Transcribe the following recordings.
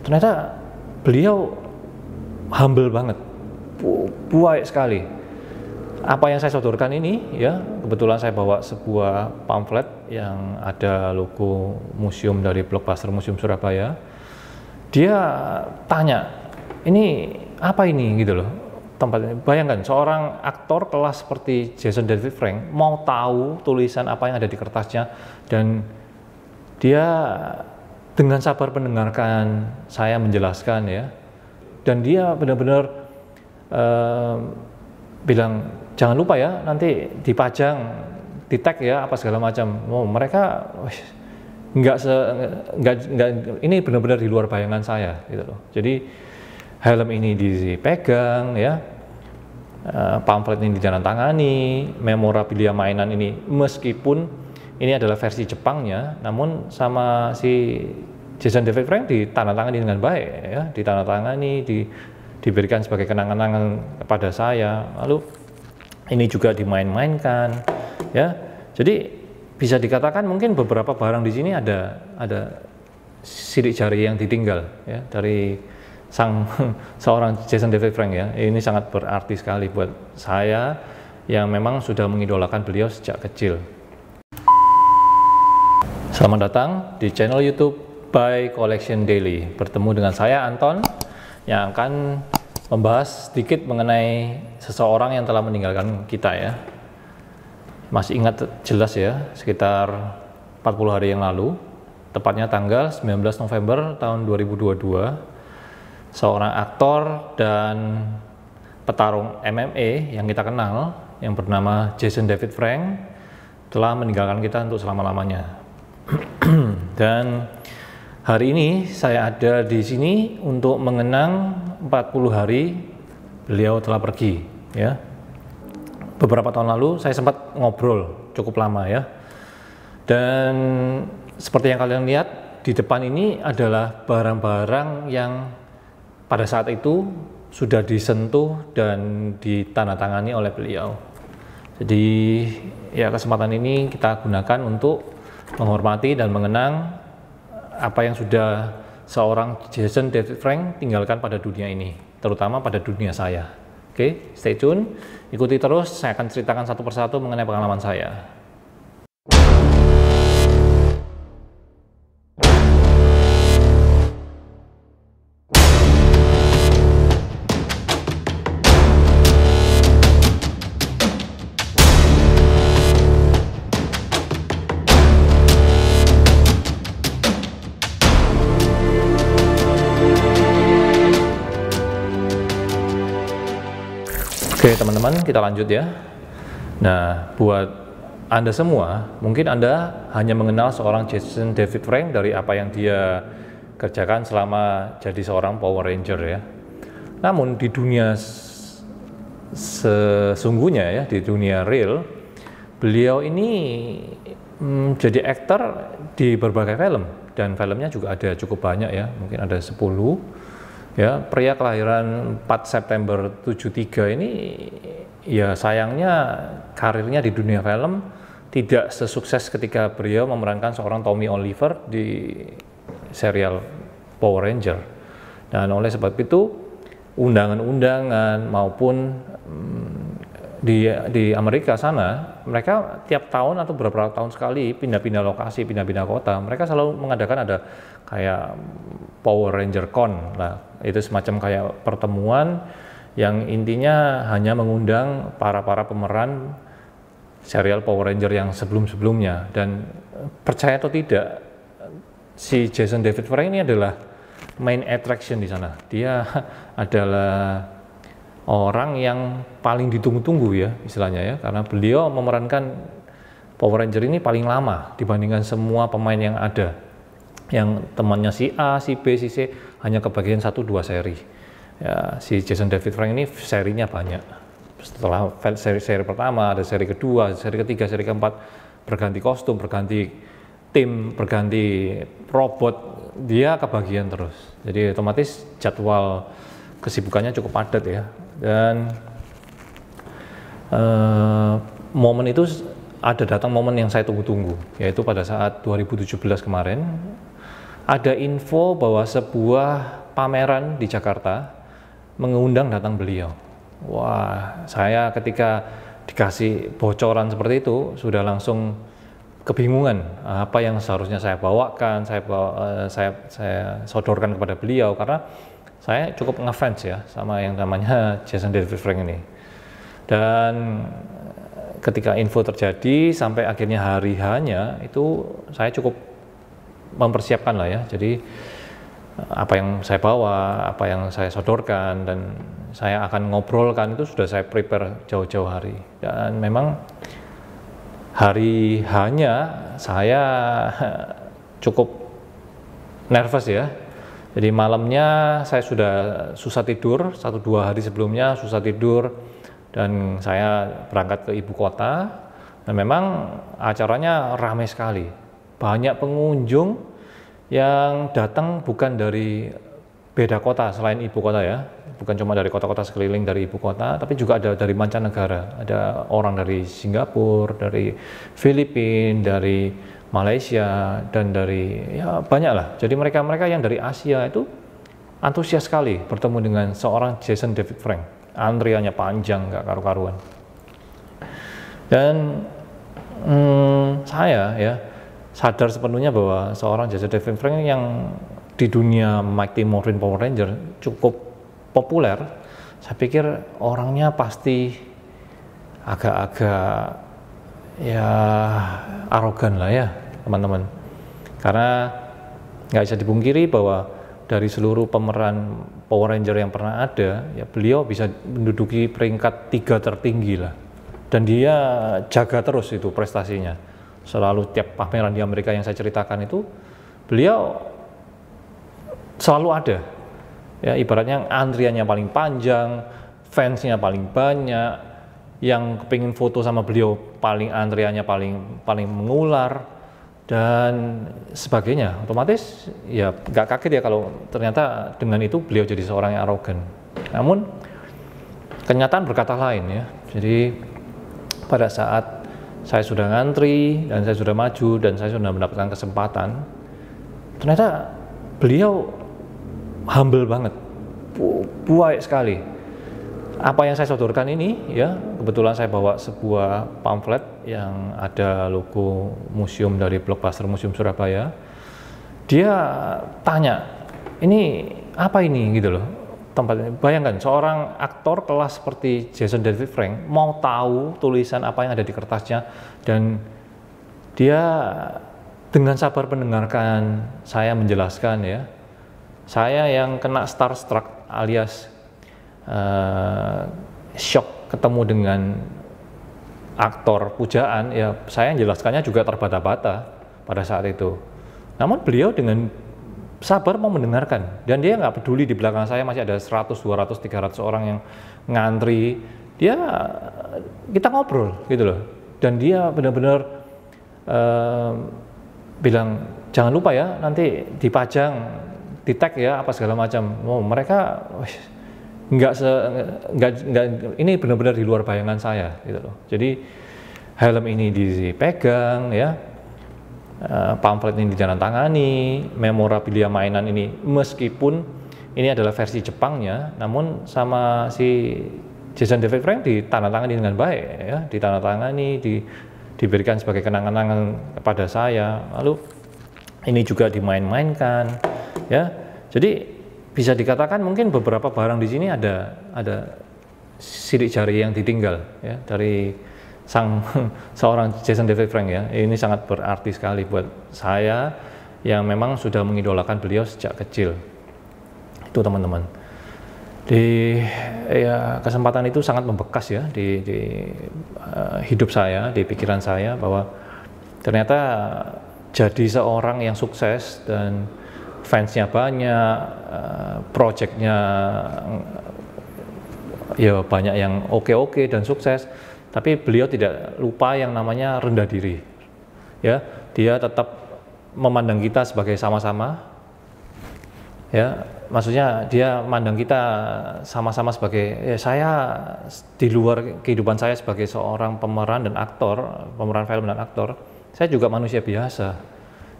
ternyata beliau humble banget, baik sekali. Apa yang saya sodorkan ini ya, kebetulan saya bawa sebuah pamflet yang ada logo museum dari Blockbuster Museum Surabaya. Dia tanya, ini apa ini gitu loh tempatnya. Bayangkan seorang aktor kelas seperti Jason David Frank mau tahu tulisan apa yang ada di kertasnya, dan dia dengan sabar mendengarkan saya menjelaskan ya, dan dia benar-benar bilang jangan lupa ya nanti dipajang, di tag ya apa segala macam. Mereka nggak ini benar-benar di luar bayangan saya gitu loh. Jadi helm ini dipegang ya, pamflet ini ditandatangani, memorabilia mainan ini meskipun ini adalah versi Jepangnya, namun sama si Jason David Frank ditandatangani dengan baik ya, ditandatangani, diberikan sebagai kenang-kenangan kepada saya. Lalu ini juga dimain-mainkan ya. Jadi bisa dikatakan mungkin beberapa barang di sini ada sidik jari yang ditinggal ya dari seorang Jason David Frank ya. Ini sangat berarti sekali buat saya yang memang sudah mengidolakan beliau sejak kecil. Selamat datang di channel YouTube By Collection Daily. Bertemu dengan saya Anton yang akan membahas sedikit mengenai seseorang yang telah meninggalkan kita ya. Masih ingat jelas ya, sekitar 40 hari yang lalu, tepatnya tanggal 19 November tahun 2022, seorang aktor dan petarung MMA yang kita kenal, yang bernama Jason David Frank, telah meninggalkan kita untuk selama-lamanya. Dan hari ini saya ada di sini untuk mengenang 40 hari beliau telah pergi ya. Beberapa tahun lalu saya sempat ngobrol cukup lama ya. Dan seperti yang kalian lihat di depan ini adalah barang-barang yang pada saat itu sudah disentuh dan ditandatangani oleh beliau. Jadi ya kesempatan ini kita gunakan untuk menghormati dan mengenang apa yang sudah seorang Jason David Frank tinggalkan pada dunia ini, terutama pada dunia saya. Oke, stay tune, ikuti terus, saya akan ceritakan satu persatu mengenai pengalaman saya. Oke teman-teman, kita lanjut ya. Nah, buat Anda semua, mungkin Anda hanya mengenal seorang Jason David Frank dari apa yang dia kerjakan selama jadi seorang Power Ranger ya. Namun di dunia sesungguhnya ya, di dunia real, beliau ini jadi aktor di berbagai film, dan filmnya juga ada cukup banyak ya, mungkin ada 10. Ya, pria kelahiran 4 September 73 ini ya sayangnya karirnya di dunia film tidak sesukses ketika beliau memerankan seorang Tommy Oliver di serial Power Ranger. Dan oleh sebab itu undangan-undangan maupun di Amerika sana, mereka tiap tahun atau beberapa tahun sekali pindah-pindah lokasi, pindah-pindah kota, mereka selalu mengadakan ada kayak Power Ranger Con. Nah, itu semacam kayak pertemuan yang intinya hanya mengundang para pemeran serial Power Ranger yang sebelum-sebelumnya. Dan percaya atau tidak, si Jason David Frank ini adalah main attraction di sana. Dia adalah orang yang paling ditunggu-tunggu ya istilahnya ya, karena beliau memerankan Power Ranger ini paling lama dibandingkan semua pemain yang ada. Yang temannya si A, si B, si C hanya kebagian 1-2 seri. Ya, si Jason David Frank ini serinya banyak. Setelah seri pertama, ada seri kedua, seri ketiga, seri keempat, berganti kostum, berganti tim, berganti robot, dia kebagian terus. Jadi otomatis jadwal kesibukannya cukup padat ya. Dan momen itu datang momen yang saya tunggu-tunggu, yaitu pada saat 2017 kemarin ada info bahwa sebuah pameran di Jakarta mengundang datang beliau. Wah, saya ketika dikasih bocoran seperti itu sudah langsung kebingungan apa yang seharusnya saya bawakan, saya sodorkan kepada beliau, karena saya cukup ngefans ya sama yang namanya Jason David Frank ini. Dan ketika info terjadi sampai akhirnya hari H-nya itu saya cukup mempersiapkan lah ya. Jadi apa yang saya bawa, apa yang saya sodorkan, dan saya akan ngobrolkan itu sudah saya prepare jauh-jauh hari. Dan memang hari H-nya saya cukup nervous ya. Jadi malamnya saya sudah susah tidur, 1-2 hari sebelumnya susah tidur, dan saya berangkat ke ibu kota, dan memang acaranya ramai sekali. Banyak pengunjung yang datang bukan dari beda kota selain ibu kota ya, bukan cuma dari kota-kota sekeliling dari ibu kota, tapi juga ada dari mancanegara. Ada orang dari Singapura, dari Filipina, dari Malaysia, dan dari ya banyak lah. Jadi mereka-mereka yang dari Asia itu antusias sekali bertemu dengan seorang Jason David Frank. Antriannya panjang, nggak karu-karuan. Dan saya ya sadar sepenuhnya bahwa seorang Jason David Frank yang di dunia Mighty Morphin Power Ranger cukup populer, saya pikir orangnya pasti agak-agak ya arogan lah ya teman-teman, karena nggak bisa dipungkiri bahwa dari seluruh pemeran Power Ranger yang pernah ada, ya beliau bisa menduduki peringkat 3 tertinggi lah, dan dia jaga terus itu prestasinya. Selalu tiap pameran di Amerika yang saya ceritakan itu beliau selalu ada ya, ibaratnya antriannya paling panjang, fansnya paling banyak, yang kepingin foto sama beliau paling antriannya paling mengular dan sebagainya. Otomatis ya nggak kaget ya kalau ternyata dengan itu beliau jadi seorang yang arogan. Namun kenyataan berkata lain ya. Jadi pada saat saya sudah ngantri dan saya sudah maju dan saya sudah mendapatkan kesempatan, ternyata beliau humble banget, baik sekali. Apa yang saya sodorkan ini ya, kebetulan saya bawa sebuah pamflet yang ada logo museum dari Blockbuster Museum Surabaya. Dia tanya, ini apa ini gitu loh tempatnya. Bayangkan seorang aktor kelas seperti Jason David Frank mau tahu tulisan apa yang ada di kertasnya, dan dia dengan sabar mendengarkan saya menjelaskan ya. Saya yang kena starstruck alias shock ketemu dengan aktor pujaan ya, saya menjelaskannya juga terbata-bata pada saat itu. Namun beliau dengan sabar mau mendengarkan, dan dia nggak peduli di belakang saya masih ada 100, 200, 300 orang yang ngantri. Kita ngobrol gitu loh, dan dia benar-benar bilang jangan lupa ya nanti dipajang, di tag ya apa segala macam. Oh, mereka nggak ini benar-benar di luar bayangan saya gitu loh. Jadi helm ini dipegang ya, pamflet ini ditandatangani, memorabilia mainan ini meskipun ini adalah versi Jepangnya, namun sama si Jason David Frank ditandatangani dengan baik ya, ditandatangani, diberikan sebagai kenang-kenangan kepada saya. Lalu ini juga dimain-mainkan ya. Jadi bisa dikatakan mungkin beberapa barang di sini ada sidik jari yang ditinggal ya dari seorang Jason David Frank ya. Ini sangat berarti sekali buat saya yang memang sudah mengidolakan beliau sejak kecil. Itu teman-teman. Kesempatan itu sangat membekas ya di hidup saya, di pikiran saya, bahwa ternyata jadi seorang yang sukses dan fansnya banyak, projectnya ya banyak yang oke dan sukses, tapi beliau tidak lupa yang namanya rendah diri ya. Dia tetap memandang kita sebagai sama-sama ya, maksudnya dia memandang kita sama-sama sebagai saya di luar kehidupan saya sebagai seorang pemeran dan aktor, pemeran film dan aktor, saya juga manusia biasa.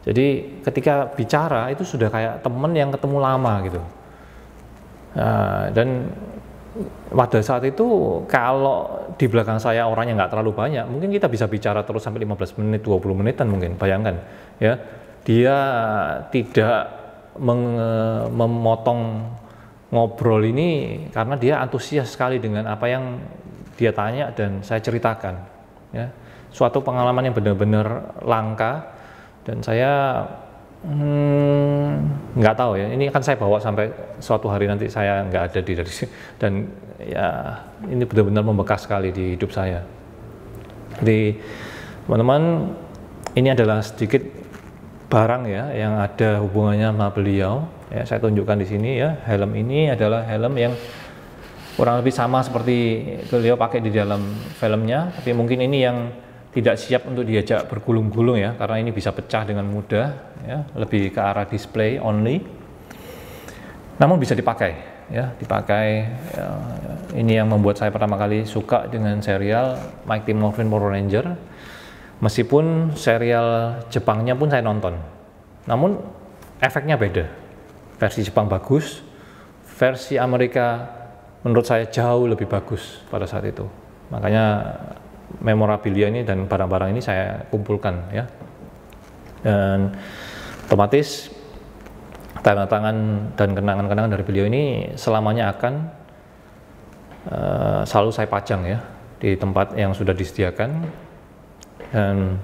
Jadi ketika bicara itu sudah kayak temen yang ketemu lama gitu. Nah, dan pada saat itu kalau di belakang saya orangnya nggak terlalu banyak, mungkin kita bisa bicara terus sampai 15 menit, 20 menitan mungkin, bayangkan ya. Dia tidak memotong ngobrol ini karena dia antusias sekali dengan apa yang dia tanya dan saya ceritakan ya. Suatu pengalaman yang benar-benar langka dan saya nggak tahu ya, ini akan saya bawa sampai suatu hari nanti saya nggak ada di dari dan ya ini benar-benar membekas sekali di hidup saya. Jadi teman-teman, ini adalah sedikit barang ya yang ada hubungannya sama beliau ya. Saya tunjukkan di sini ya, helm ini adalah helm yang kurang lebih sama seperti beliau pakai di dalam filmnya, tapi mungkin ini yang tidak siap untuk diajak bergulung-gulung ya, karena ini bisa pecah dengan mudah ya, lebih ke arah display only, namun bisa dipakai ya, dipakai ya. Ini yang membuat saya pertama kali suka dengan serial Mighty Morphin Power Ranger, meskipun serial Jepangnya pun saya nonton, namun efeknya beda. Versi Jepang bagus, versi Amerika menurut saya jauh lebih bagus pada saat itu, makanya memorabilia ini dan barang-barang ini saya kumpulkan ya, dan otomatis tanda tangan dan kenangan-kenangan dari beliau ini selamanya akan selalu saya pajang ya di tempat yang sudah disediakan. Dan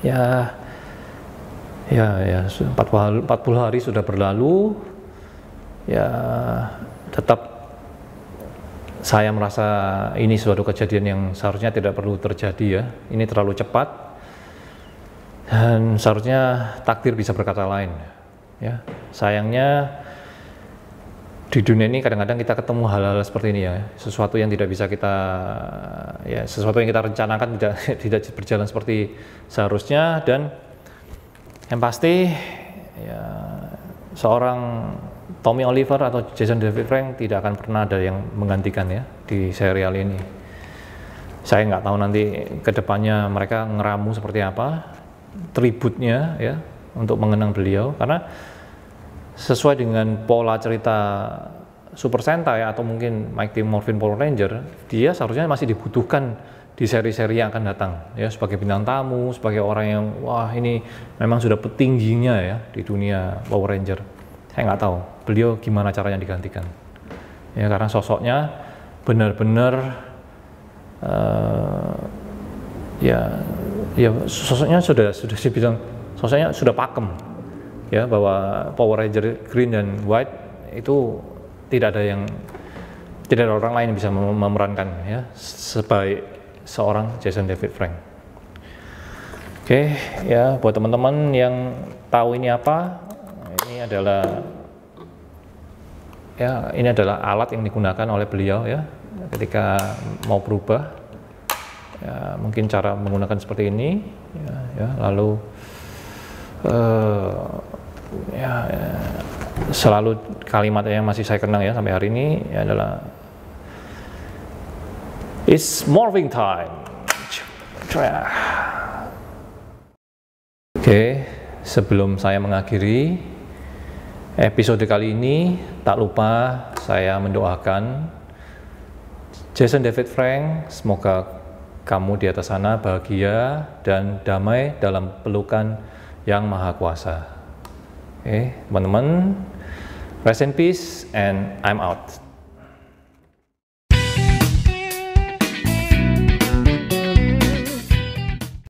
ya 40 hari sudah berlalu ya, tetap saya merasa ini suatu kejadian yang seharusnya tidak perlu terjadi ya. Ini terlalu cepat dan seharusnya takdir bisa berkata lain ya. Sayangnya di dunia ini kadang-kadang kita ketemu hal-hal seperti ini ya, sesuatu yang tidak bisa kita ya, sesuatu yang kita rencanakan tidak berjalan seperti seharusnya. Dan yang pasti ya, seorang Tommy Oliver atau Jason David Frank tidak akan pernah ada yang menggantikan ya di serial ini. Saya nggak tahu nanti kedepannya mereka ngeramu seperti apa tributnya ya untuk mengenang beliau, karena sesuai dengan pola cerita Super Sentai atau mungkin Mighty Morphin Power Ranger, dia seharusnya masih dibutuhkan di seri-seri yang akan datang ya, sebagai bintang tamu, sebagai orang yang wah ini memang sudah petingginya ya di dunia Power Ranger. Saya nggak tahu beliau gimana caranya digantikan ya, karena sosoknya benar-benar ya sosoknya sudah dibilang sosoknya sudah pakem ya, bahwa Power Ranger Green dan White itu tidak ada orang lain yang bisa memerankan ya sebaik seorang Jason David Frank. Oke ya, buat teman-teman yang tahu ini apa, ini adalah alat yang digunakan oleh beliau ya ketika mau berubah ya, mungkin cara menggunakan seperti ini ya, lalu selalu kalimat yang masih saya kenang ya sampai hari ini ya adalah "It's morphing time." Oke, sebelum saya mengakhiri episode kali ini, tak lupa saya mendoakan Jason David Frank, semoga kamu di atas sana bahagia dan damai dalam pelukan Yang Maha Kuasa. Oke, teman-teman, rest in peace and I'm out.